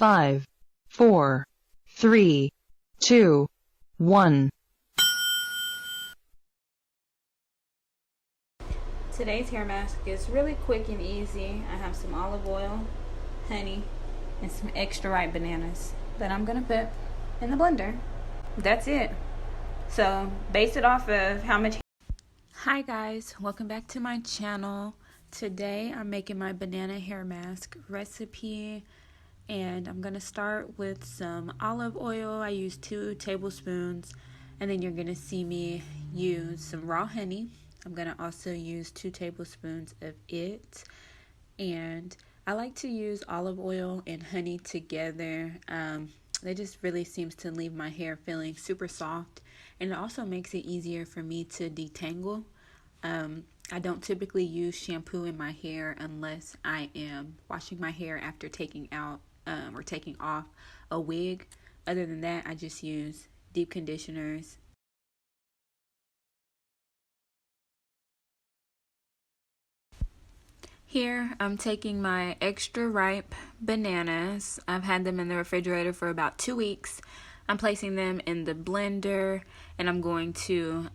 5, 4, 3, 2, 1. Today's hair mask is really quick and easy. I have some olive oil, honey, and some extra ripe bananas that I'm gonna put in the blender. That's it. So base it off of how much. Hi guys, welcome back to my channel. Today I'm making my banana hair mask recipe, and I'm gonna start with some olive oil. I use 2 tablespoons, and then you're gonna see me use some raw honey. I'm gonna also use 2 tablespoons of it, and I like to use olive oil and honey together. It just really seems to leave my hair feeling super soft, and it also makes it easier for me to detangle. I don't typically use shampoo in my hair unless I am washing my hair after taking out or taking off a wig. Other than that, I just use deep conditioners. Here, I'm taking my extra ripe bananas. I've had them in the refrigerator for about 2 weeks. I'm placing them in the blender, and I'm going to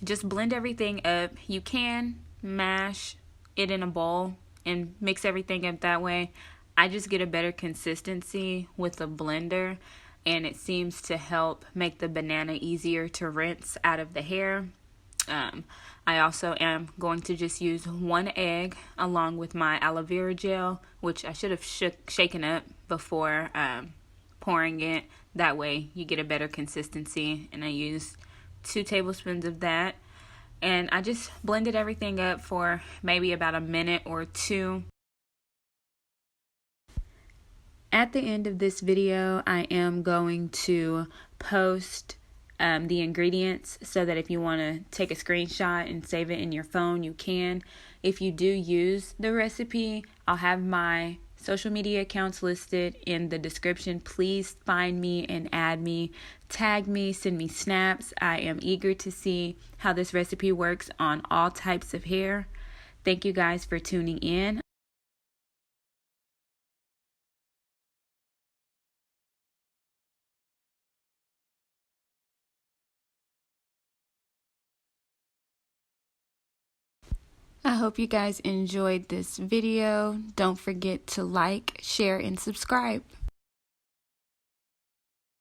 just blend everything up. You can mash it in a bowl and mix everything up that way. I just get a better consistency with a blender, and it seems to help make the banana easier to rinse out of the hair. I also am going to just use 1 egg along with my aloe vera gel, which I should have shaken up before pouring it. That way you get a better consistency, and I used 2 tablespoons of that. And I just blended everything up for maybe about a minute or 2. At the end of this video, I am going to post the ingredients so that if you want to take a screenshot and save it in your phone, you can. If you do use the recipe, I'll have my social media accounts listed in the description. Please find me and add me, tag me, send me snaps. I am eager to see how this recipe works on all types of hair. Thank you guys for tuning in. I hope you guys enjoyed this video. Don't forget to like, share, and subscribe.